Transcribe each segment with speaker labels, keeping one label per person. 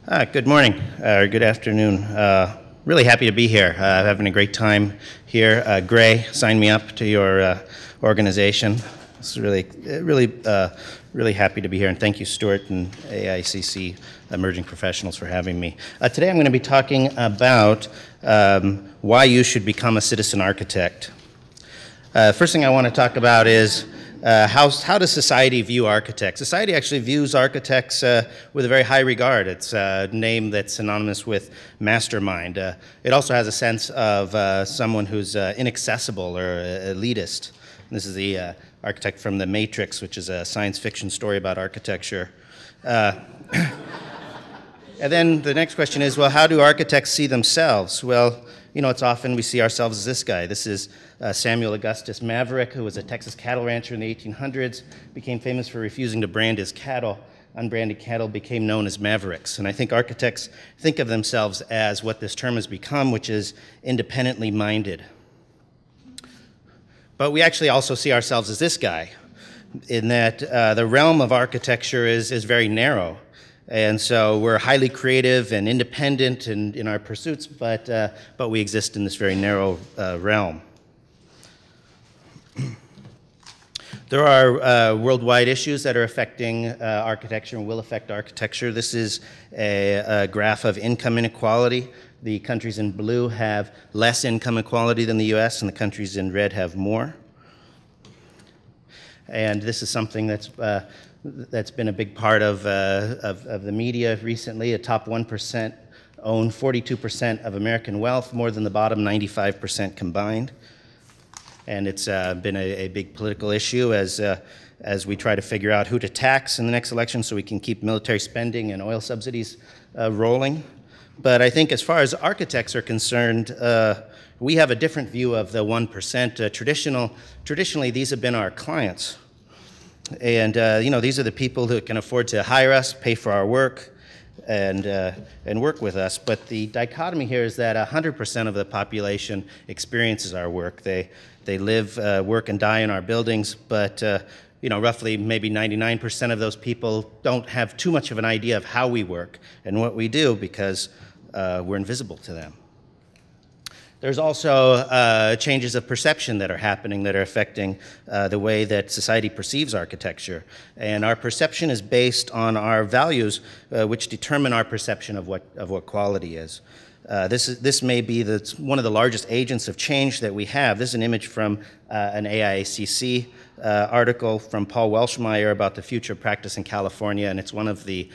Speaker 1: Good morning, or good afternoon. Really happy to be here. Having a great time here. Gray signed me up to your organization. It's really happy to be here, and thank you, Stuart and AIACC Emerging Professionals, for having me. Today I'm going to be talking about why you should become a citizen architect. First thing I want to talk about is how does society view architects? Society actually views architects with a very high regard. It's a name that's synonymous with mastermind. It also has a sense of someone who's inaccessible or elitist. This is the architect from The Matrix, which is a science fiction story about architecture. And then the next question is, well, how do architects see themselves? Well, you know, it's often we see ourselves as this guy. This is Samuel Augustus Maverick, who was a Texas cattle rancher in the 1800s, became famous for refusing to brand his cattle. Unbranded cattle became known as mavericks. And I think architects think of themselves as what this term has become, which is independently minded. But we actually also see ourselves as this guy, in that the realm of architecture is very narrow. And so we're highly creative and independent in our pursuits, but we exist in this very narrow realm. There are worldwide issues that are affecting architecture and will affect architecture. This is a graph of income inequality. The countries in blue have less income inequality than the US, and the countries in red have more. And this is something that's been a big part of the media recently. A top 1% own 42% of American wealth, more than the bottom 95% combined. And it's been a big political issue as we try to figure out who to tax in the next election so we can keep military spending and oil subsidies rolling. But I think as far as architects are concerned, we have a different view of the 1%. Traditionally, these have been our clients. And you know, these are the people who can afford to hire us, pay for our work, and work with us. But the dichotomy here is that 100% of the population experiences our work. They live, work, and die in our buildings, but you know, roughly maybe 99% of those people don't have too much of an idea of how we work and what we do because we're invisible to them. There's also changes of perception that are happening that are affecting the way that society perceives architecture. And our perception is based on our values, which determine our perception of what quality is. This may be one of the largest agents of change that we have. This is an image from an AIACC article from Paul Welshmeyer about the future of practice in California, and it's one of the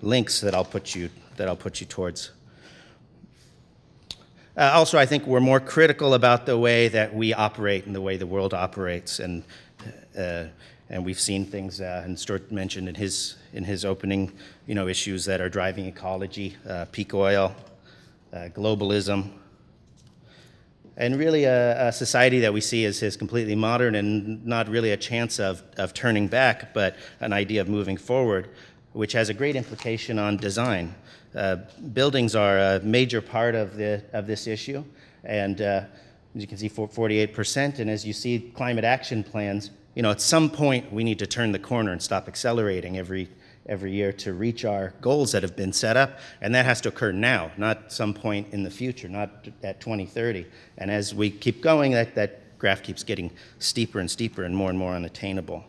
Speaker 1: links that I'll put you towards. Also, I think we're more critical about the way that we operate and the way the world operates, and we've seen things, and Stuart mentioned in his opening, you know, issues that are driving ecology, peak oil, globalism, and really a society that we see as completely modern and not really a chance of turning back, but an idea of moving forward, which has a great implication on design. Buildings are a major part of this issue, and as you can see, 48%. And as you see, climate action plans, you know, at some point we need to turn the corner and stop accelerating every year to reach our goals that have been set up, and that has to occur now, not some point in the future, not at 2030. And as we keep going, that graph keeps getting steeper and steeper and more unattainable.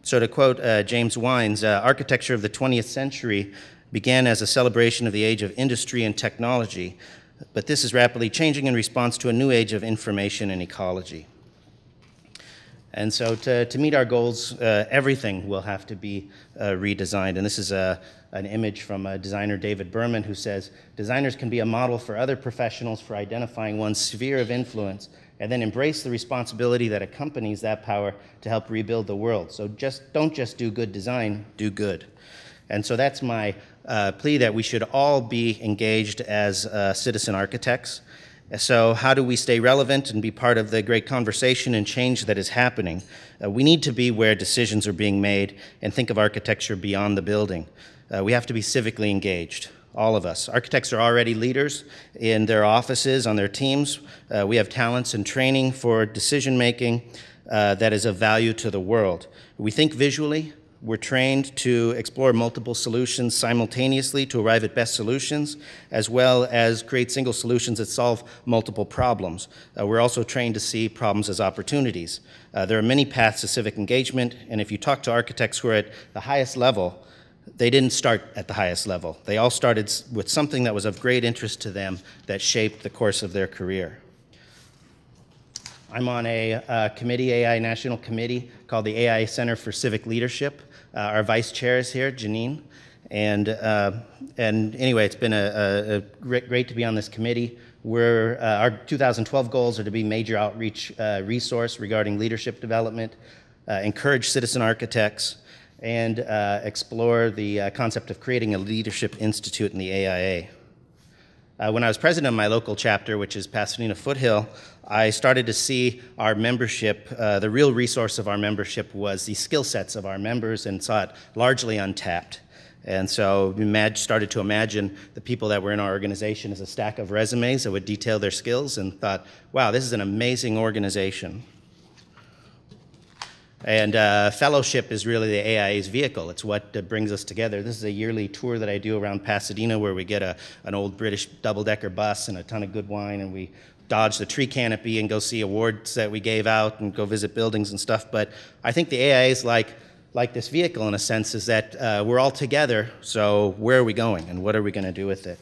Speaker 1: So to quote James Wines, architecture of the 20th century began as a celebration of the age of industry and technology, but this is rapidly changing in response to a new age of information and ecology. And so to meet our goals, everything will have to be redesigned. And this is an image from designer David Berman, who says, designers can be a model for other professionals for identifying one's sphere of influence and then embrace the responsibility that accompanies that power to help rebuild the world. So don't just do good design, do good. And so that's my plea, that we should all be engaged as citizen architects. So how do we stay relevant and be part of the great conversation and change that is happening? We need to be where decisions are being made and think of architecture beyond the building. We have to be civically engaged, all of us. Architects are already leaders in their offices, on their teams. We have talents and training for decision making that is of value to the world. We think visually, We're trained to explore multiple solutions simultaneously to arrive at best solutions, as well as create single solutions that solve multiple problems. We're also trained to see problems as opportunities. There are many paths to civic engagement, and if you talk to architects who are at the highest level, they didn't start at the highest level. They all started with something that was of great interest to them that shaped the course of their career. I'm on a committee, AI National Committee, called the AI Center for Civic Leadership. Our vice chair is here, Janine. And anyway, it's been great to be on this committee. Our 2012 goals are to be major outreach resource regarding leadership development, encourage citizen architects, and explore the concept of creating a leadership institute in the AIA. When I was president of my local chapter, which is Pasadena Foothill, I started to see our membership, the real resource of our membership was the skill sets of our members, and saw it largely untapped. And so started to imagine the people that were in our organization as a stack of resumes that would detail their skills, and thought, wow, this is an amazing organization. And fellowship is really the AIA's vehicle. It's what brings us together. This is a yearly tour that I do around Pasadena, where we get an old British double-decker bus and a ton of good wine, and we dodge the tree canopy and go see awards that we gave out and go visit buildings and stuff. But I think the AIA is like this vehicle in a sense, is that we're all together, so where are we going and what are we going to do with it?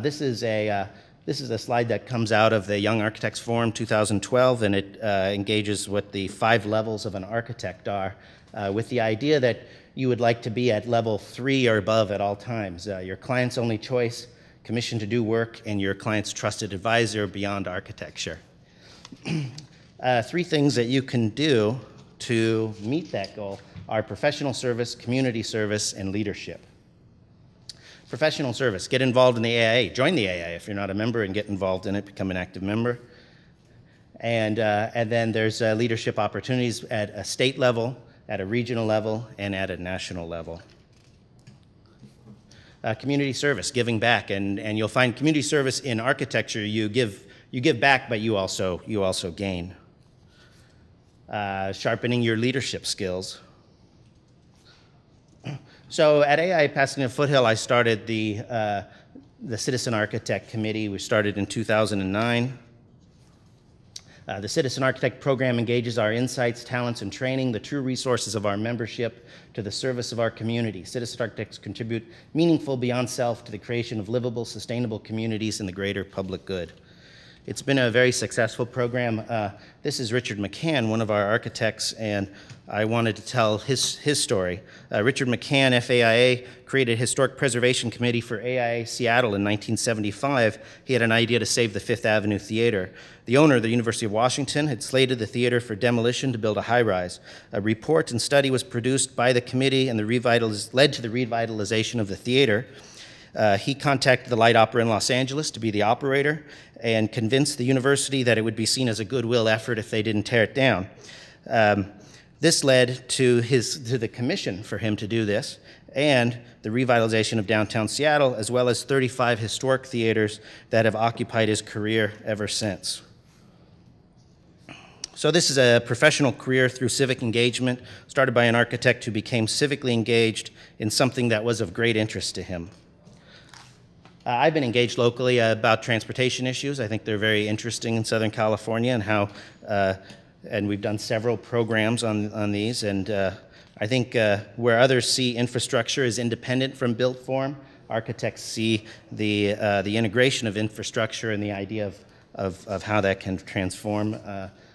Speaker 1: This is a slide that comes out of the Young Architects Forum 2012, and it engages what the 5 levels of an architect are, with the idea that you would like to be at level 3 or above at all times. Your client's only choice, commissioned to do work, and your client's trusted advisor beyond architecture. 3 things that you can do to meet that goal are professional service, community service, and leadership. Professional service, get involved in the AIA. Join the AIA if you're not a member, and get involved in it, become an active member. And then there's leadership opportunities at a state level, at a regional level, and at a national level. Community service, giving back, and you'll find community service in architecture. You give back, but you also gain. Sharpening your leadership skills. So at AI Pasadena Foothill, I started the Citizen Architect Committee. We started in 2009. The Citizen Architect Program engages our insights, talents, and training, the true resources of our membership, to the service of our community. Citizen Architects contribute meaningful beyond self to the creation of livable, sustainable communities and the greater public good. It's been a very successful program. This is Richard McCann, one of our architects, and I wanted to tell his story. Richard McCann, FAIA, created a Historic Preservation Committee for AIA Seattle in 1975. He had an idea to save the Fifth Avenue Theater. The owner, the University of Washington, had slated the theater for demolition to build a high-rise. A report and study was produced by the committee, and led to the revitalization of the theater. He contacted the Light Opera in Los Angeles to be the operator, and convinced the university that it would be seen as a goodwill effort if they didn't tear it down. This led to the commission for him to do this, and the revitalization of downtown Seattle, as well as 35 historic theaters that have occupied his career ever since. So this is a professional career through civic engagement, started by an architect who became civically engaged in something that was of great interest to him. I've been engaged locally about transportation issues. I think they're very interesting in Southern California, and how, and we've done several programs on these. And I think where others see infrastructure as independent from built form, architects see the integration of infrastructure and the idea of how that can transform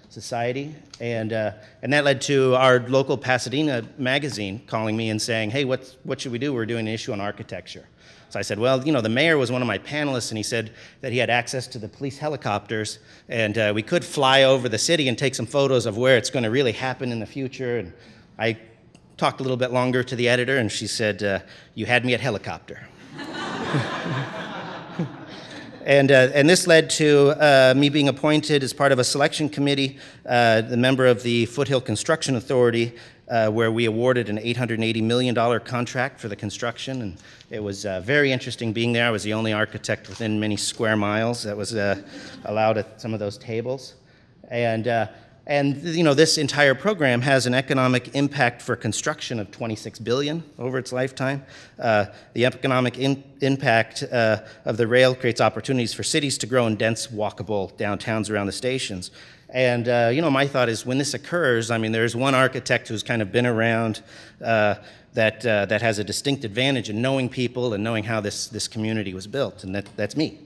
Speaker 1: society. And that led to our local Pasadena magazine calling me and saying, hey, what should we do? We're doing an issue on architecture. So I said, well, you know, the mayor was one of my panelists, and he said that he had access to the police helicopters, and we could fly over the city and take some photos of where it's going to really happen in the future. And I talked a little bit longer to the editor, and she said, you had me at helicopter. And this led to me being appointed as part of a selection committee, the member of the Foothill Construction Authority, where we awarded an $880 million contract for the construction. And it was very interesting being there. I was the only architect within many square miles that was allowed at some of those tables. And And you know, this entire program has an economic impact for construction of $26 billion over its lifetime. The economic impact of the rail creates opportunities for cities to grow in dense, walkable downtowns around the stations. And you know, my thought is when this occurs, I mean, there's one architect who's kind of been around that has a distinct advantage in knowing people and knowing how this community was built, and that's me.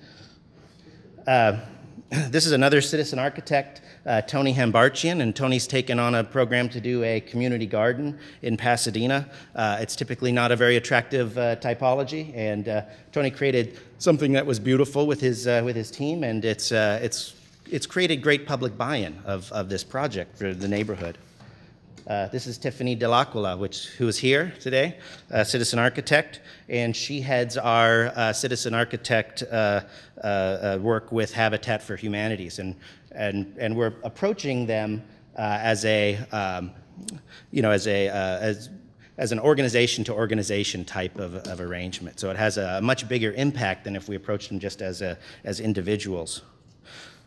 Speaker 1: This is another citizen architect, Tony Hambarchian, and Tony's taken on a program to do a community garden in Pasadena. It's typically not a very attractive typology, and Tony created something that was beautiful with his team, and it's created great public buy-in of this project for the neighborhood. This is Tiffany Dell'Aquila, who is here today, a citizen architect, and she heads our citizen architect work with Habitat for Humanities, and we're approaching them as an organization to organization type of arrangement. So it has a much bigger impact than if we approached them just as individuals.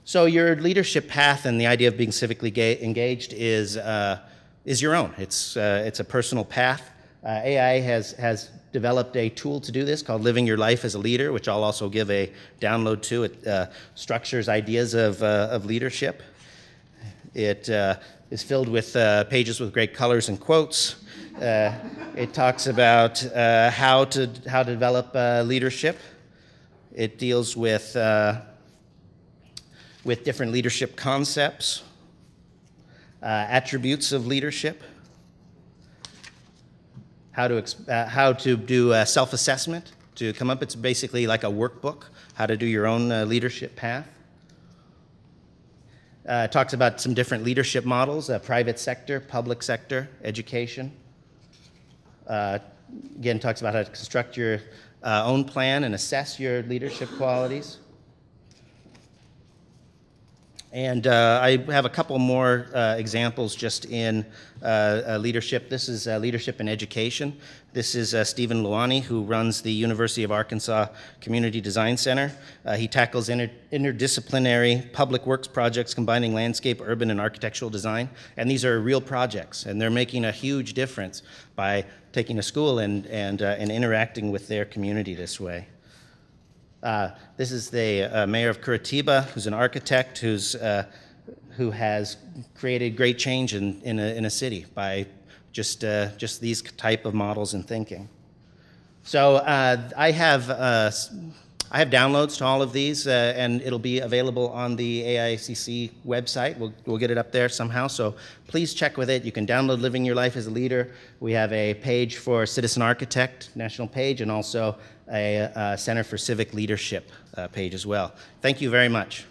Speaker 1: So your leadership path and the idea of being civically engaged is your own. It's a personal path. AI has developed a tool to do this called Living Your Life as a Leader, which I'll also give a download to. It structures ideas of leadership. It is filled with pages with great colors and quotes. It talks about how to develop leadership. It deals with different leadership concepts. Attributes of leadership, how to do self-assessment, to come up, it's basically like a workbook, how to do your own leadership path. It talks about some different leadership models, private sector, public sector, education. Again, talks about how to construct your own plan and assess your leadership qualities. And I have a couple more examples just in leadership. This is leadership in education. This is Stephen Luani, who runs the University of Arkansas Community Design Center. He tackles interdisciplinary public works projects combining landscape, urban, and architectural design. And these are real projects, and they're making a huge difference by taking a school and interacting with their community this way. This is the mayor of Curitiba, who's an architect who has created great change in a city by just these type of models and thinking. So I have downloads to all of these, and it'll be available on the AIACC website. We'll get it up there somehow, so please check with it. You can download Living Your Life as a Leader. We have a page for Citizen Architect, national page, and also a Center for Civic Leadership page as well. Thank you very much.